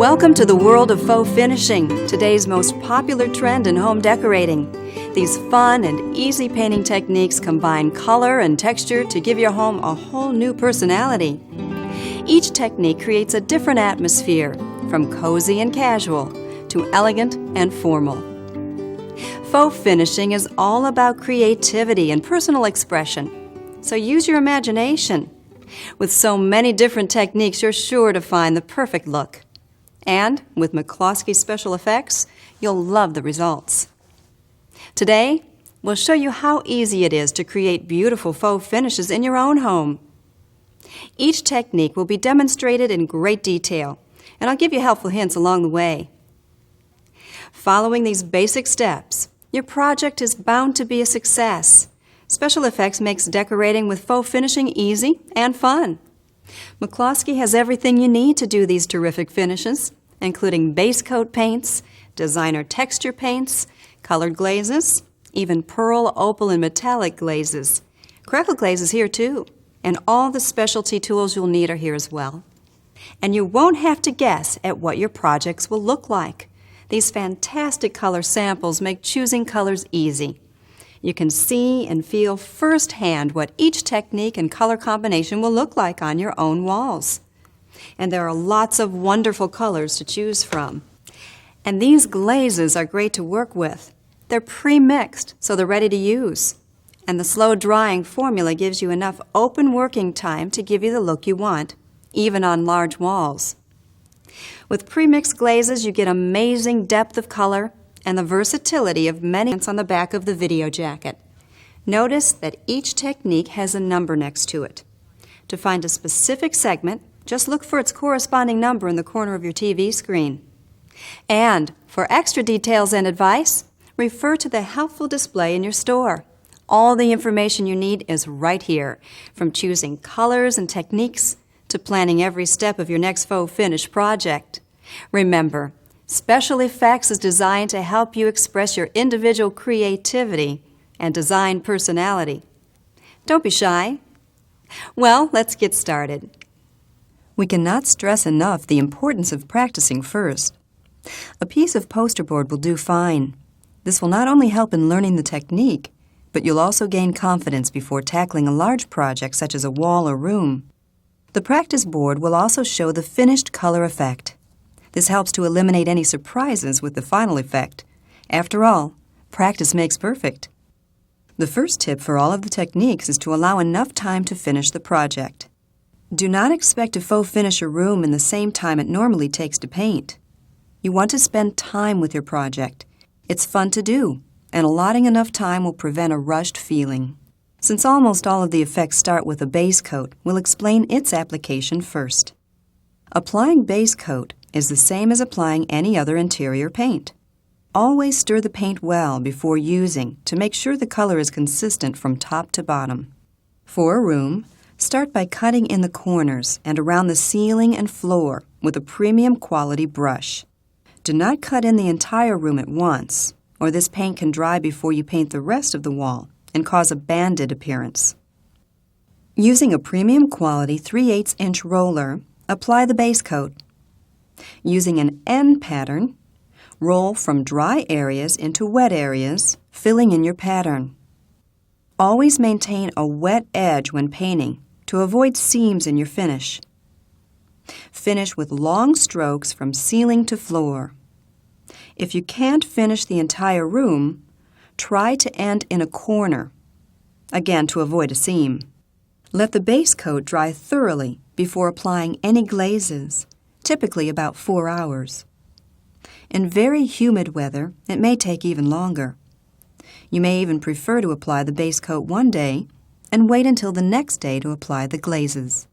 Welcome to the world of faux finishing, today's most popular trend in home decorating. These fun and easy painting techniques combine color and texture to give your home a whole new personality. Each technique creates a different atmosphere, from cozy and casual to elegant and formal. Faux finishing is all about creativity and personal expression, so use your imagination. With so many different techniques, you're sure to find the perfect look. And with McCloskey special effects, you'll love the results. Today, we'll show you how easy it is to create beautiful faux finishes in your own home. Each technique will be demonstrated in great detail, and I'll give you helpful hints along the way. Following these basic steps, your project is bound to be a success. Special Effects makes decorating with faux finishing easy and fun. McCloskey has everything you need to do these terrific finishes, including base coat paints, designer texture paints, colored glazes, even pearl, opal, and metallic glazes. Crackle glaze is here too, and all the specialty tools you'll need are here as well. And you won't have to guess at what your projects will look like. These fantastic color samples make choosing colors easy. You can see and feel firsthand what each technique and color combination will look like on your own walls. And there are lots of wonderful colors to choose from. And these glazes are great to work with. They're pre-mixed, so they're ready to use. And the slow drying formula gives you enough open working time to give you the look you want, even on large walls. With pre-mixed glazes, you get amazing depth of color and the versatility of many on the back of the video jacket. Notice that each technique has a number next to it. To find a specific segment, just look for its corresponding number in the corner of your TV screen. And for extra details and advice, refer to the helpful display in your store. All the information you need is right here, from choosing colors and techniques to planning every step of your next faux finish project. Remember, Special Effects is designed to help you express your individual creativity and design personality. Don't be shy. Well, let's get started. We cannot stress enough the importance of practicing first. A piece of poster board will do fine. This will not only help in learning the technique, but you'll also gain confidence before tackling a large project such as a wall or room. The practice board will also show the finished color effect. This helps to eliminate any surprises with the final effect. After all, practice makes perfect. The first tip for all of the techniques is to allow enough time to finish the project. Do not expect to faux finish a room in the same time it normally takes to paint. You want to spend time with your project. It's fun to do, and allotting enough time will prevent a rushed feeling. Since almost all of the effects start with a base coat, we'll explain its application first. Applying base coat is the same as applying any other interior paint. Always stir the paint well before using to make sure the color is consistent from top to bottom. For a room, start by cutting in the corners and around the ceiling and floor with a premium quality brush. Do not cut in the entire room at once, or this paint can dry before you paint the rest of the wall and cause a banded appearance. Using a premium quality 3/8 inch roller, apply the base coat. Using an N pattern, roll from dry areas into wet areas, filling in your pattern. Always maintain a wet edge when painting to avoid seams in your finish. Finish with long strokes from ceiling to floor. If you can't finish the entire room, try to end in a corner, again to avoid a seam. Let the base coat dry thoroughly before applying any glazes, typically about 4 hours. In very humid weather, it may take even longer. You may even prefer to apply the base coat one day and wait until the next day to apply the glazes.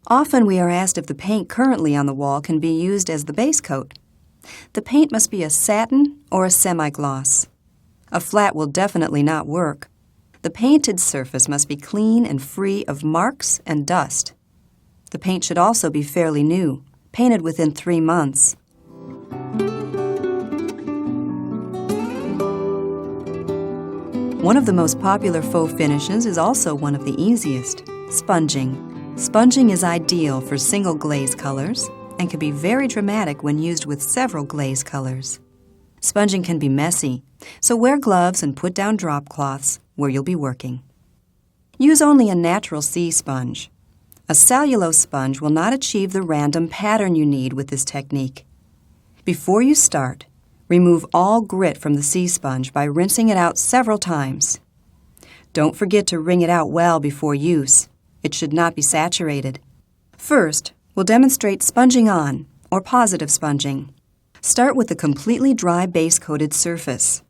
Often we are asked if the paint currently on the wall can be used as the base coat. The paint must be a satin or a semi-gloss. A flat will definitely not work. The painted surface must be clean and free of marks and dust. The paint should also be fairly new, painted within 3 months. One of the most popular faux finishes is also one of the easiest, sponging. Sponging is ideal for single glaze colors, and can be very dramatic when used with several glaze colors. Sponging can be messy, so wear gloves and put down drop cloths where you'll be working. Use only a natural sea sponge. A cellulose sponge will not achieve the random pattern you need with this technique. Before you start, remove all grit from the sea sponge by rinsing it out several times. Don't forget to wring it out well before use. It should not be saturated. First, we'll demonstrate sponging on, or positive sponging. Start with a completely dry base-coated surface.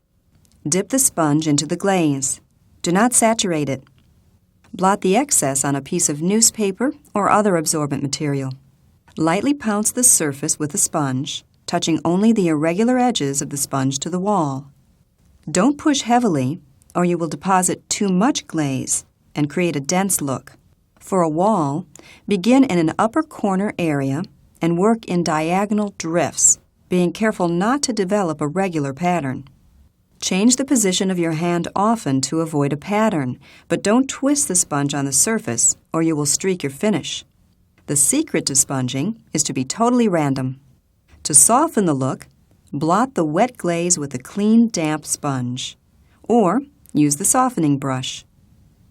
Dip the sponge into the glaze. Do not saturate it. Blot the excess on a piece of newspaper or other absorbent material. Lightly pounce the surface with a sponge, touching only the irregular edges of the sponge to the wall. Don't push heavily, or you will deposit too much glaze and create a dense look. For a wall, begin in an upper corner area and work in diagonal drifts, being careful not to develop a regular pattern. Change the position of your hand often to avoid a pattern, but don't twist the sponge on the surface or you will streak your finish. The secret to sponging is to be totally random. To soften the look, blot the wet glaze with a clean, damp sponge, or use the softening brush.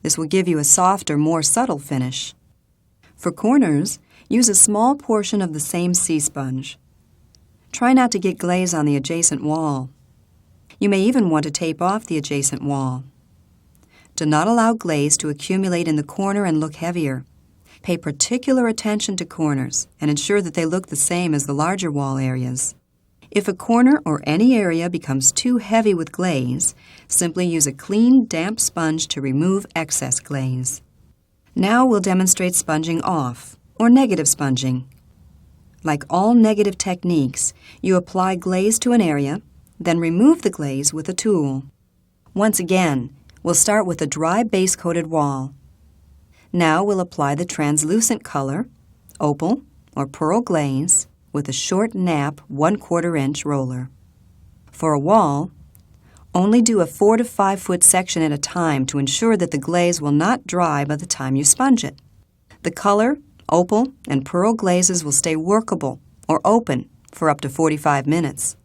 This will give you a softer, more subtle finish. For corners, use a small portion of the same sea sponge. Try not to get glaze on the adjacent wall. You may even want to tape off the adjacent wall. Do not allow glaze to accumulate in the corner and look heavier. Pay particular attention to corners and ensure that they look the same as the larger wall areas. If a corner or any area becomes too heavy with glaze, simply use a clean, damp sponge to remove excess glaze. Now we'll demonstrate sponging off, or negative sponging. Like all negative techniques, you apply glaze to an area, then remove the glaze with a tool. Once again, we'll start with a dry base-coated wall. Now we'll apply the translucent color, opal, or pearl glaze with a short nap 1/4 inch roller. For a wall, only do a 4 to 5 foot section at a time to ensure that the glaze will not dry by the time you sponge it. The color, opal, and pearl glazes will stay workable or open for up to 45 minutes.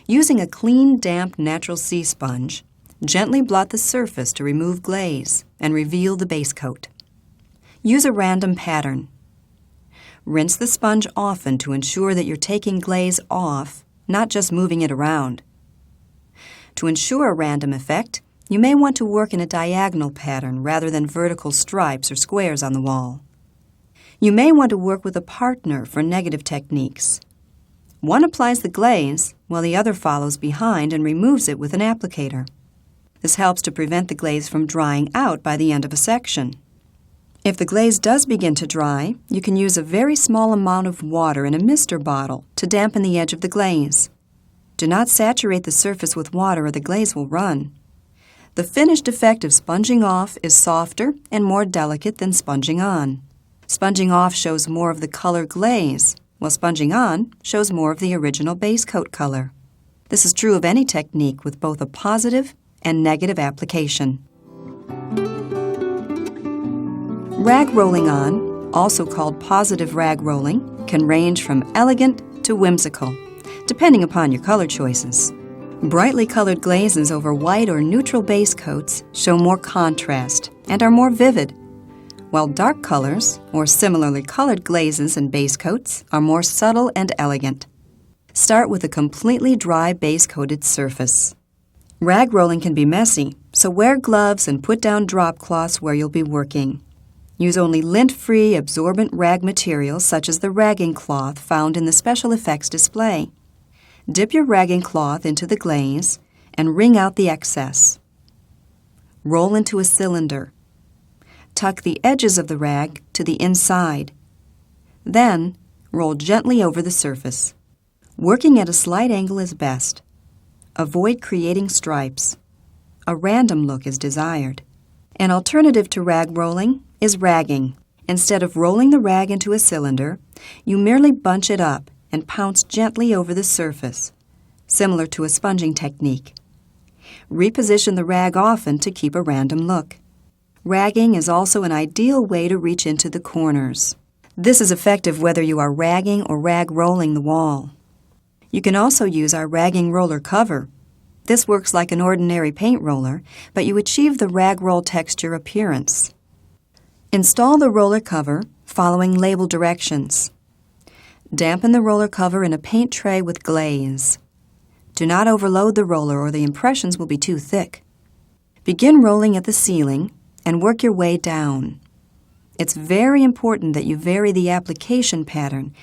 Using a clean, damp, natural sea sponge, gently blot the surface to remove glaze and reveal the base coat. Use a random pattern. Rinse the sponge often to ensure that you're taking glaze off, not just moving it around. To ensure a random effect, you may want to work in a diagonal pattern rather than vertical stripes or squares on the wall. You may want to work with a partner for negative techniques. One applies the glaze, while the other follows behind and removes it with an applicator. This helps to prevent the glaze from drying out by the end of a section. If the glaze does begin to dry, you can use a very small amount of water in a mister bottle to dampen the edge of the glaze. Do not saturate the surface with water or the glaze will run. The finished effect of sponging off is softer and more delicate than sponging on. Sponging off shows more of the color glaze, while sponging on shows more of the original base coat color. This is true of any technique with both a positive and negative application. Rag rolling on, also called positive rag rolling, can range from elegant to whimsical, depending upon your color choices. Brightly colored glazes over white or neutral base coats show more contrast and are more vivid, while dark colors, or similarly colored glazes and base coats, are more subtle and elegant. Start with a completely dry base-coated surface. Rag rolling can be messy, so wear gloves and put down drop cloths where you'll be working. Use only lint-free, absorbent rag materials such as the ragging cloth found in the special effects display. Dip your ragging cloth into the glaze and wring out the excess. Roll into a cylinder. Tuck the edges of the rag to the inside. Then, roll gently over the surface. Working at a slight angle is best. Avoid creating stripes. A random look is desired. An alternative to rag rolling is ragging. Instead of rolling the rag into a cylinder, you merely bunch it up and pounce gently over the surface, similar to a sponging technique. Reposition the rag often to keep a random look. Ragging is also an ideal way to reach into the corners. This is effective whether you are ragging or rag rolling the wall. You can also use our ragging roller cover. This works like an ordinary paint roller, but you achieve the rag roll texture appearance. Install the roller cover following label directions. Dampen the roller cover in a paint tray with glaze. Do not overload the roller or the impressions will be too thick. Begin rolling at the ceiling and work your way down. It's very important that you vary the application pattern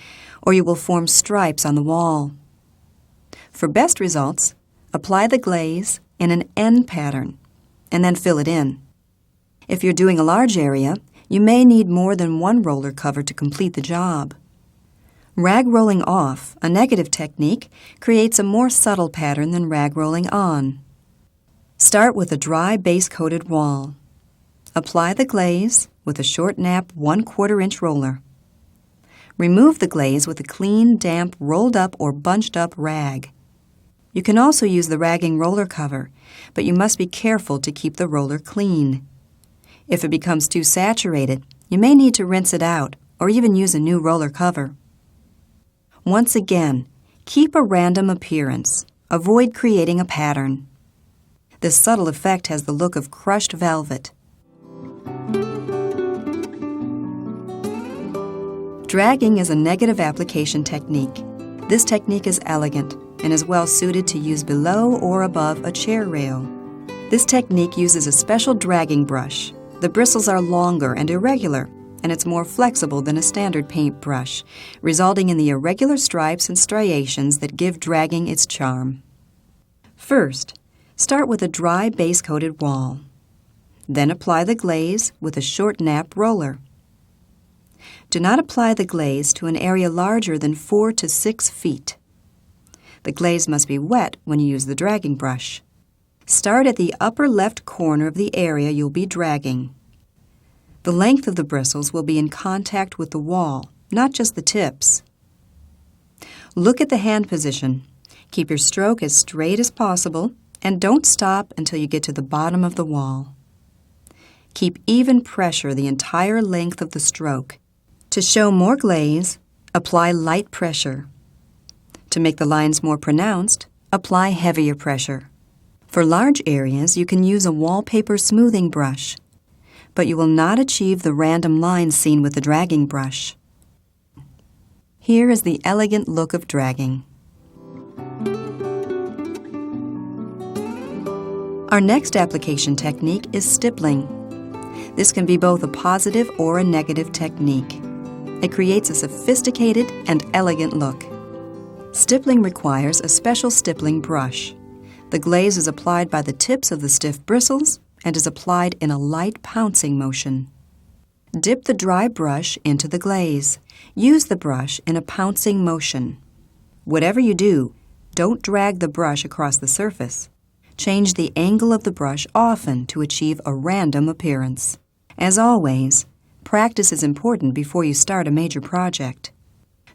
or you will form stripes on the wall. For best results, apply the glaze in an N pattern and then fill it in. If you're doing a large area, you may need more than one roller cover to complete the job. Rag rolling off, a negative technique, creates a more subtle pattern than rag rolling on. Start with a dry base-coated wall. Apply the glaze with a short nap 1/4 inch roller. Remove the glaze with a clean, damp, rolled up or bunched up rag. You can also use the ragging roller cover, but you must be careful to keep the roller clean. If it becomes too saturated, you may need to rinse it out or even use a new roller cover. Once again, keep a random appearance. Avoid creating a pattern. This subtle effect has the look of crushed velvet. Dragging is a negative application technique. This technique is elegant and is well suited to use below or above a chair rail. This technique uses a special dragging brush. The bristles are longer and irregular, and it's more flexible than a standard paint brush, resulting in the irregular stripes and striations that give dragging its charm. First, start with a dry base-coated wall. Then apply the glaze with a short nap roller. Do not apply the glaze to an area larger than 4 to 6 feet. The glaze must be wet when you use the dragging brush. Start at the upper left corner of the area you'll be dragging. The length of the bristles will be in contact with the wall, not just the tips. Look at the hand position. Keep your stroke as straight as possible and don't stop until you get to the bottom of the wall. Keep even pressure the entire length of the stroke. To show more glaze, apply light pressure. To make the lines more pronounced, apply heavier pressure. For large areas, you can use a wallpaper smoothing brush, but you will not achieve the random lines seen with the dragging brush. Here is the elegant look of dragging. Our next application technique is stippling. This can be both a positive or a negative technique. It creates a sophisticated and elegant look. Stippling requires a special stippling brush. The glaze is applied by the tips of the stiff bristles and is applied in a light pouncing motion. Dip the dry brush into the glaze. Use the brush in a pouncing motion. Whatever you do, don't drag the brush across the surface. Change the angle of the brush often to achieve a random appearance. As always, practice is important before you start a major project.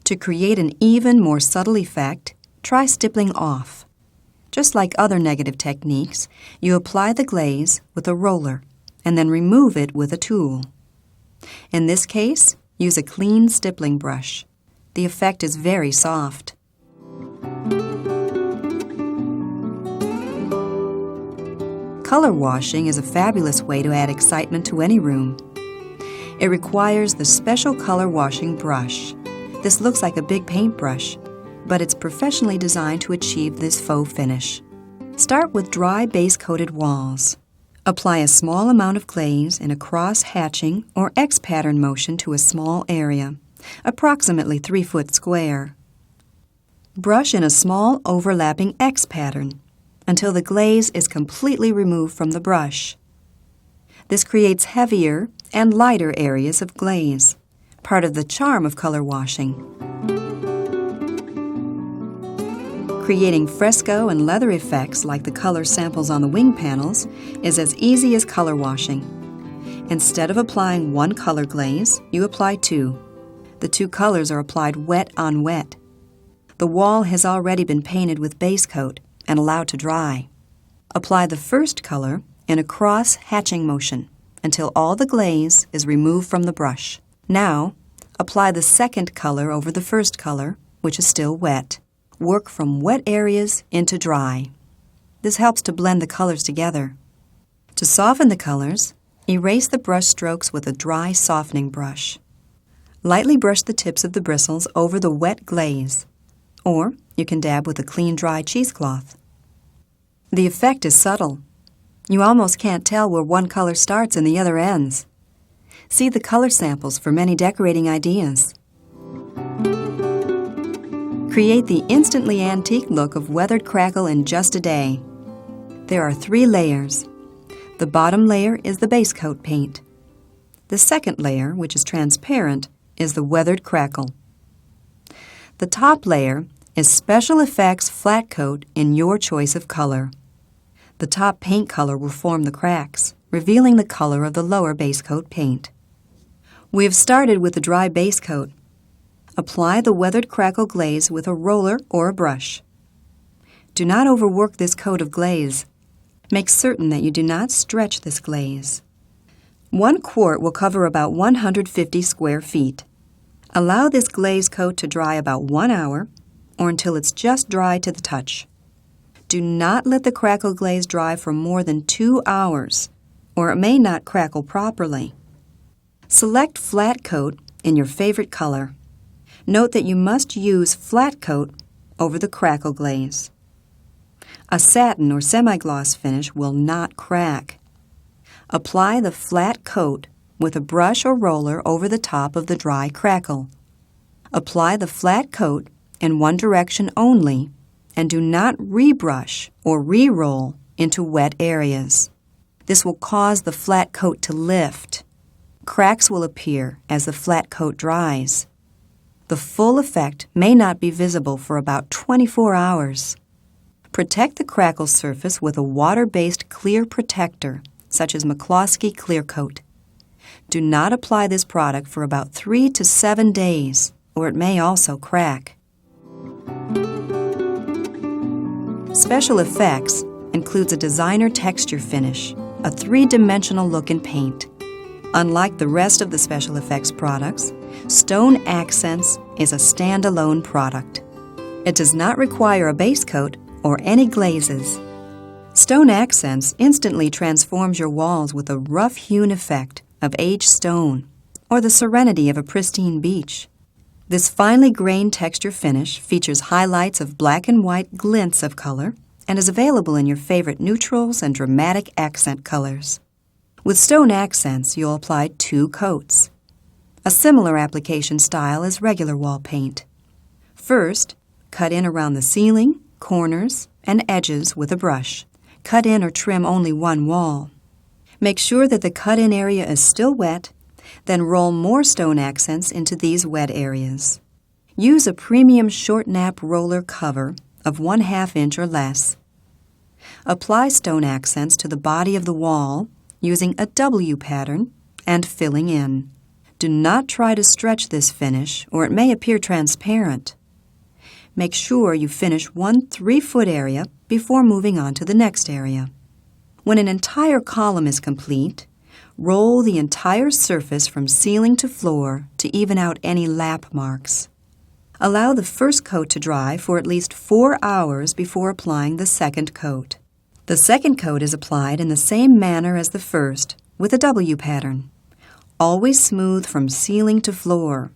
To create an even more subtle effect, try stippling off. Just like other negative techniques, you apply the glaze with a roller and then remove it with a tool. In this case, use a clean stippling brush. The effect is very soft. Color washing is a fabulous way to add excitement to any room. It requires the special color washing brush. This looks like a big paintbrush, but it's professionally designed to achieve this faux finish. Start with dry base-coated walls. Apply a small amount of glaze in a cross-hatching or X-pattern motion to a small area, approximately 3 foot square. Brush in a small overlapping X pattern until the glaze is completely removed from the brush. This creates heavier and lighter areas of glaze, part of the charm of color washing. Creating fresco and leather effects like the color samples on the wing panels is as easy as color washing. Instead of applying one color glaze, you apply 2. The 2 colors are applied wet on wet. The wall has already been painted with base coat and allowed to dry. Apply the first color in a cross-hatching motion until all the glaze is removed from the brush. Now, apply the second color over the first color, which is still wet. Work from wet areas into dry. This helps to blend the colors together. To soften the colors, erase the brush strokes with a dry softening brush. Lightly brush the tips of the bristles over the wet glaze, or you can dab with a clean, dry cheesecloth. The effect is subtle. You almost can't tell where one color starts and the other ends. See the color samples for many decorating ideas. Create the instantly antique look of weathered crackle in just a day. There are 3 layers. The bottom layer is the base coat paint. The second layer, which is transparent, is the weathered crackle. The top layer is Special Effects flat coat in your choice of color. The top paint color will form the cracks, revealing the color of the lower base coat paint. We have started with the dry base coat. Apply the weathered crackle glaze with a roller or a brush. Do not overwork this coat of glaze. Make certain that you do not stretch this glaze. 1 quart will cover about 150 square feet. Allow this glaze coat to dry about 1 hour or until it's just dry to the touch. Do not let the crackle glaze dry for more than 2 hours, or it may not crackle properly. Select flat coat in your favorite color. Note that you must use flat coat over the crackle glaze. A satin or semi-gloss finish will not crack. Apply the flat coat with a brush or roller over the top of the dry crackle. Apply the flat coat in one direction only and do not rebrush or re-roll into wet areas. This will cause the flat coat to lift. Cracks will appear as the flat coat dries. The full effect may not be visible for about 24 hours. Protect the crackle surface with a water-based clear protector, such as McCloskey Clear Coat. Do not apply this product for about 3 to 7 days, or it may also crack. Special Effects includes a designer texture finish, a 3-dimensional look in paint. Unlike the rest of the Special Effects products, Stone Accents is a standalone product. It does not require a base coat or any glazes. Stone Accents instantly transforms your walls with a rough-hewn effect of aged stone or the serenity of a pristine beach. This finely grained texture finish features highlights of black and white glints of color and is available in your favorite neutrals and dramatic accent colors. With Stone Accents, you'll apply 2 coats. A similar application style is regular wall paint. First, cut in around the ceiling, corners, and edges with a brush. Cut in or trim only 1 wall. Make sure that the cut-in area is still wet, then roll more Stone Accents into these wet areas. Use a premium short nap roller cover of 1/2 inch or less. Apply Stone Accents to the body of the wall using a W pattern and filling in. Do not try to stretch this finish or it may appear transparent. Make sure you finish 1 3-foot area before moving on to the next area. When an entire column is complete, roll the entire surface from ceiling to floor to even out any lap marks. Allow the first coat to dry for at least 4 hours before applying the second coat. The second coat is applied in the same manner as the first, with a W pattern. Always smooth from ceiling to floor.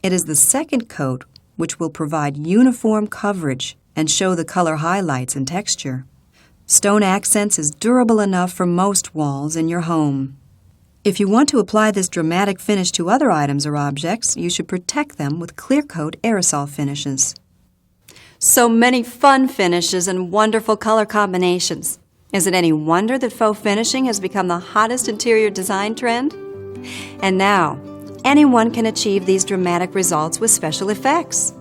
It is the second coat which will provide uniform coverage and show the color highlights and texture. Stone Accents is durable enough for most walls in your home. If you want to apply this dramatic finish to other items or objects, you should protect them with clear coat aerosol finishes. So many fun finishes and wonderful color combinations. Is it any wonder that faux finishing has become the hottest interior design trend? And now, anyone can achieve these dramatic results with Special Effects.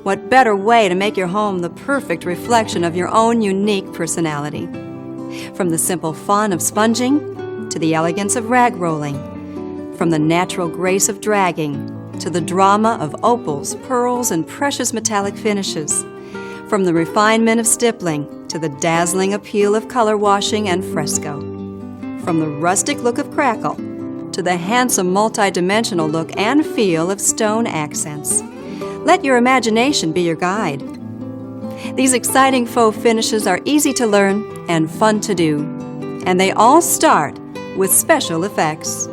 What better way to make your home the perfect reflection of your own unique personality? From the simple fun of sponging to the elegance of rag rolling, from the natural grace of dragging to the drama of opals, pearls, and precious metallic finishes, from the refinement of stippling to the dazzling appeal of color washing and fresco, from the rustic look of crackle to the handsome multi-dimensional look and feel of stone accents. Let your imagination be your guide. These exciting faux finishes are easy to learn and fun to do, and they all start with special effects.